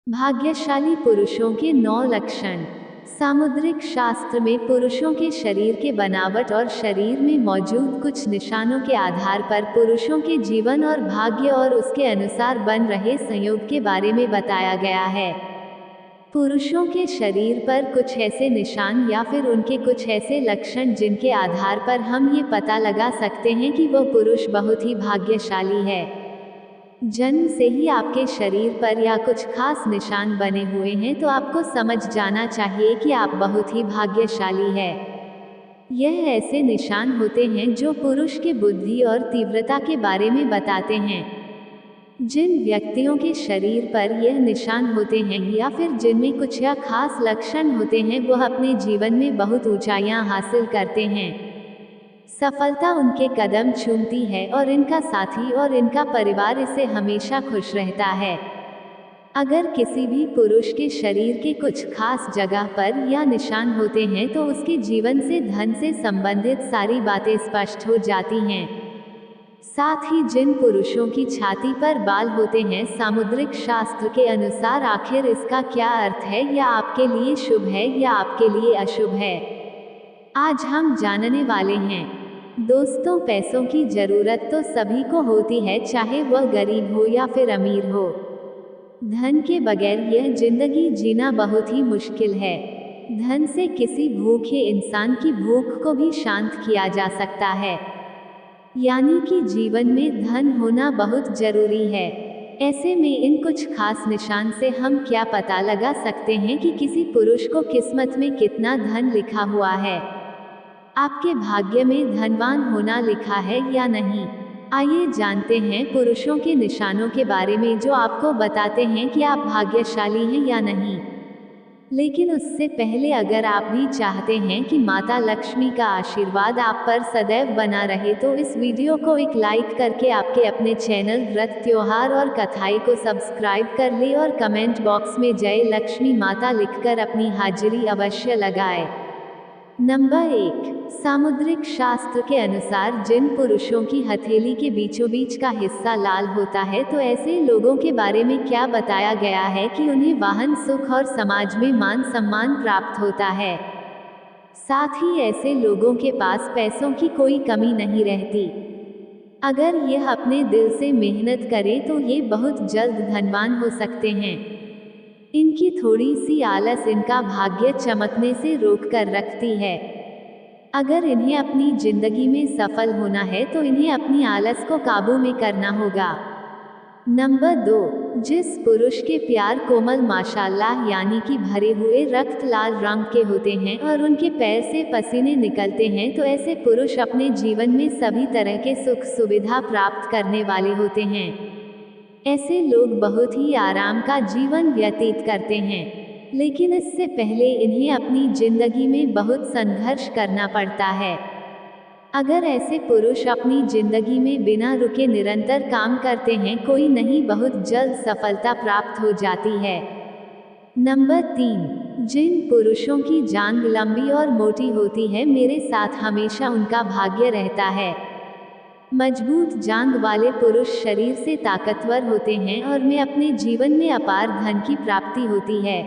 भाग्यशाली पुरुषों के 9 लक्षण। सामुद्रिक शास्त्र में पुरुषों के शरीर के बनावट और शरीर में मौजूद कुछ निशानों के आधार पर पुरुषों के जीवन और भाग्य और उसके अनुसार बन रहे संयोग के बारे में बताया गया है। पुरुषों के शरीर पर कुछ ऐसे निशान या फिर उनके कुछ ऐसे लक्षण जिनके आधार पर हम ये पता लगा सकते हैं कि वह पुरुष बहुत ही भाग्यशाली है। जन्म से ही आपके शरीर पर या कुछ खास निशान बने हुए हैं तो आपको समझ जाना चाहिए कि आप बहुत ही भाग्यशाली है। यह ऐसे निशान होते हैं जो पुरुष के बुद्धि और तीव्रता के बारे में बताते हैं। जिन व्यक्तियों के शरीर पर यह निशान होते हैं या फिर जिनमें कुछ या खास लक्षण होते हैं वह अपने जीवन में बहुत ऊंचाइयां हासिल करते हैं। सफलता उनके कदम चूमती है और इनका साथी और इनका परिवार इससे हमेशा खुश रहता है। अगर किसी भी पुरुष के शरीर के कुछ खास जगह पर या निशान होते हैं तो उसके जीवन से धन से संबंधित सारी बातें स्पष्ट हो जाती हैं। साथ ही जिन पुरुषों की छाती पर बाल होते हैं, सामुद्रिक शास्त्र के अनुसार आखिर इसका क्या अर्थ है, या आपके लिए शुभ है या आपके लिए अशुभ है, आज हम जानने वाले हैं। दोस्तों, पैसों की जरूरत तो सभी को होती है, चाहे वह गरीब हो या फिर अमीर हो। धन के बगैर यह जिंदगी जीना बहुत ही मुश्किल है। धन से किसी भूखे इंसान की भूख को भी शांत किया जा सकता है। यानी कि जीवन में धन होना बहुत जरूरी है। ऐसे में इन कुछ खास निशान से हम क्या पता लगा सकते हैं कि किसी पुरुष को किस्मत में कितना धन लिखा हुआ है? आपके भाग्य में धनवान होना लिखा है या नहीं? आइए जानते हैं पुरुषों के निशानों के बारे में जो आपको बताते हैं कि आप भाग्यशाली हैं या नहीं। लेकिन उससे पहले अगर आप भी चाहते हैं कि माता लक्ष्मी का आशीर्वाद आप पर सदैव बना रहे तो इस वीडियो को एक लाइक करके आपके अपने चैनल व्रत त्योहार और कथाएं को सब्सक्राइब कर ले और कमेंट बॉक्स में जय लक्ष्मी माता लिखकर अपनी हाजिरी अवश्य लगाए। नंबर 1, सामुद्रिक शास्त्र के अनुसार जिन पुरुषों की हथेली के बीचों बीच का हिस्सा लाल होता है तो ऐसे लोगों के बारे में क्या बताया गया है कि उन्हें वाहन सुख और समाज में मान सम्मान प्राप्त होता है। साथ ही ऐसे लोगों के पास पैसों की कोई कमी नहीं रहती। अगर यह अपने दिल से मेहनत करें तो ये बहुत जल्द धनवान हो सकते हैं। इनकी थोड़ी सी आलस इनका भाग्य चमकने से रोक कर रखती है। अगर इन्हें अपनी जिंदगी में सफल होना है तो इन्हें अपनी आलस को काबू में करना होगा। नंबर 2, जिस पुरुष के प्यार कोमल माशाल्लाह यानी कि भरे हुए रक्त लाल रंग के होते हैं और उनके पैर से पसीने निकलते हैं तो ऐसे पुरुष अपने जीवन में सभी तरह के सुख सुविधा प्राप्त करने वाले होते हैं। ऐसे लोग बहुत ही आराम का जीवन व्यतीत करते हैं, लेकिन इससे पहले इन्हें अपनी जिंदगी में बहुत संघर्ष करना पड़ता है। अगर ऐसे पुरुष अपनी जिंदगी में बिना रुके निरंतर काम करते हैं कोई नहीं बहुत जल्द सफलता प्राप्त हो जाती है। नंबर 3, जिन पुरुषों की जांघ लंबी और मोटी होती है मेरे साथ हमेशा उनका भाग्य रहता है। मजबूत जांघ वाले पुरुष शरीर से ताकतवर होते हैं और में अपने जीवन में अपार धन की प्राप्ति होती है।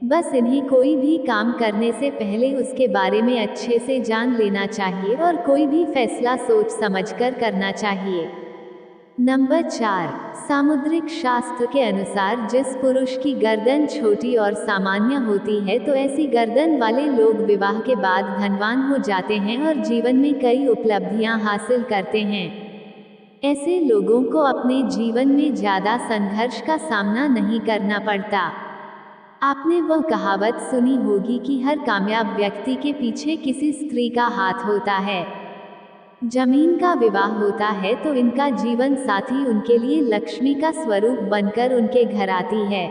बस इन्हें कोई भी काम करने से पहले उसके बारे में अच्छे से जान लेना चाहिए और कोई भी फैसला सोच समझकर करना चाहिए। नंबर 4, सामुद्रिक शास्त्र के अनुसार जिस पुरुष की गर्दन छोटी और सामान्य होती है तो ऐसी गर्दन वाले लोग विवाह के बाद धनवान हो जाते हैं और जीवन में कई उपलब्धियां हासिल करते हैं। ऐसे लोगों को अपने जीवन में ज्यादा संघर्ष का सामना नहीं करना पड़ता। आपने वह कहावत सुनी होगी कि हर कामयाब व्यक्ति के पीछे किसी स्त्री का हाथ होता है। जमीन का विवाह होता है तो इनका जीवन साथी उनके लिए लक्ष्मी का स्वरूप बनकर उनके घर आती है।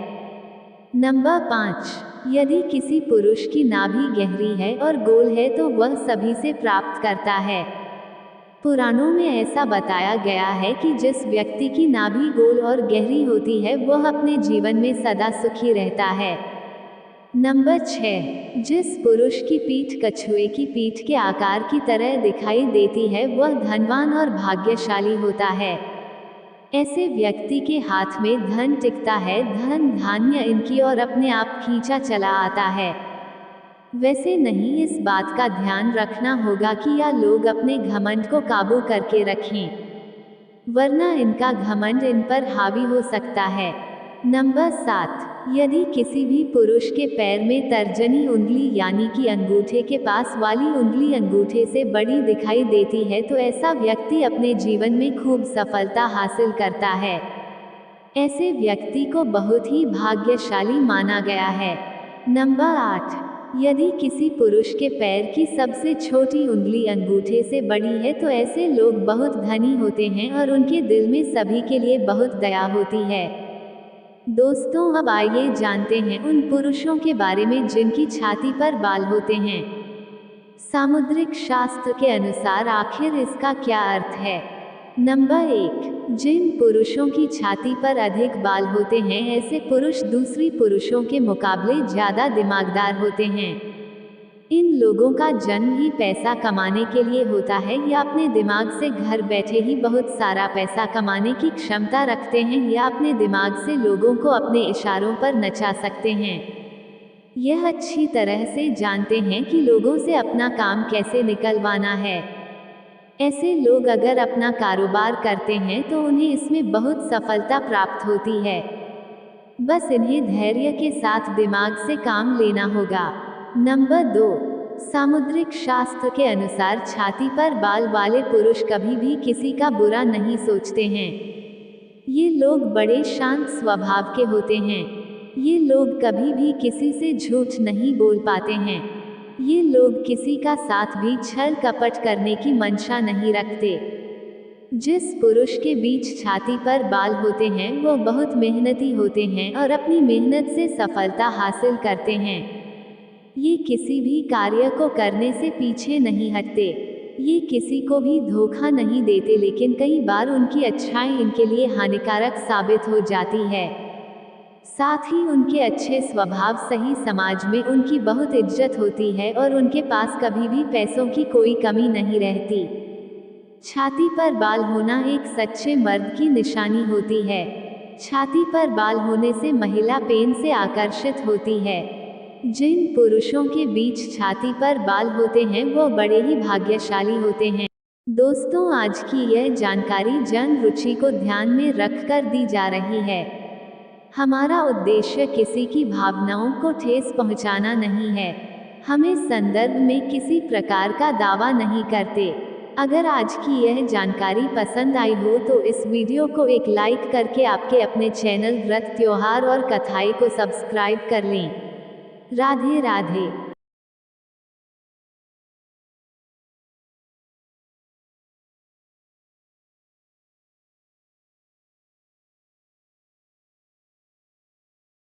नंबर 5, यदि किसी पुरुष की नाभि गहरी है और गोल है तो वह सभी से प्राप्त करता है। पुराणों में ऐसा बताया गया है कि जिस व्यक्ति की नाभि गोल और गहरी होती है वह अपने जीवन में सदा सुखी रहता है। नंबर 6, जिस पुरुष की पीठ कछुए की पीठ के आकार की तरह दिखाई देती है वह धनवान और भाग्यशाली होता है। ऐसे व्यक्ति के हाथ में धन टिकता है, धन धान्य इनकी और अपने आप खींचा चला आता है। वैसे नहीं, इस बात का ध्यान रखना होगा कि यह लोग अपने घमंड को काबू करके रखें, वरना इनका घमंड इन पर हावी हो सकता है। नंबर 7, यदि किसी भी पुरुष के पैर में तर्जनी उंगली यानी कि अंगूठे के पास वाली उंगली अंगूठे से बड़ी दिखाई देती है तो ऐसा व्यक्ति अपने जीवन में खूब सफलता हासिल करता है। ऐसे व्यक्ति को बहुत ही भाग्यशाली माना गया है। नंबर 8, यदि किसी पुरुष के पैर की सबसे छोटी उंगली अंगूठे से बड़ी है तो ऐसे लोग बहुत धनी होते हैं और उनके दिल में सभी के लिए बहुत दया होती है। दोस्तों, अब आइए जानते हैं उन पुरुषों के बारे में जिनकी छाती पर बाल होते हैं। सामुद्रिक शास्त्र के अनुसार आखिर इसका क्या अर्थ है? नंबर 1, जिन पुरुषों की छाती पर अधिक बाल होते हैं ऐसे पुरुष दूसरी पुरुषों के मुकाबले ज्यादा दिमागदार होते हैं। इन लोगों का जन्म ही पैसा कमाने के लिए होता है या अपने दिमाग से घर बैठे ही बहुत सारा पैसा कमाने की क्षमता रखते हैं या अपने दिमाग से लोगों को अपने इशारों पर नचा सकते हैं। यह अच्छी तरह से जानते हैं कि लोगों से अपना काम कैसे निकलवाना है। ऐसे लोग अगर अपना कारोबार करते हैं तो उन्हें इसमें बहुत सफलता प्राप्त होती है। बस इन्हें धैर्य के साथ दिमाग से काम लेना होगा। नंबर 2, सामुद्रिक शास्त्र के अनुसार छाती पर बाल वाले पुरुष कभी भी किसी का बुरा नहीं सोचते हैं। ये लोग बड़े शांत स्वभाव के होते हैं। ये लोग कभी भी किसी से झूठ नहीं बोल पाते हैं। ये लोग किसी का साथ भी छल कपट करने की मंशा नहीं रखते। जिस पुरुष के बीच छाती पर बाल होते हैं वो बहुत मेहनती होते हैं और अपनी मेहनत से सफलता हासिल करते हैं। ये किसी भी कार्य को करने से पीछे नहीं हटते। ये किसी को भी धोखा नहीं देते, लेकिन कई बार उनकी अच्छाई इनके लिए हानिकारक साबित हो जाती है। साथ ही उनके अच्छे स्वभाव सही समाज में उनकी बहुत इज्जत होती है और उनके पास कभी भी पैसों की कोई कमी नहीं रहती। छाती पर बाल होना एक सच्चे मर्द की निशानी होती है। छाती पर बाल होने से महिला पेन से आकर्षित होती है। जिन पुरुषों के बीच छाती पर बाल होते हैं वो बड़े ही भाग्यशाली होते हैं। दोस्तों, आज की यह जानकारी जन रुचि को ध्यान में रखकर दी जा रही है। हमारा उद्देश्य किसी की भावनाओं को ठेस पहुंचाना नहीं है। हम इस संदर्भ में किसी प्रकार का दावा नहीं करते। अगर आज की यह जानकारी पसंद आई हो तो इस वीडियो को एक लाइक करके आपके अपने चैनल व्रत त्योहार और कथाएं को सब्सक्राइब कर लें। राधे राधे।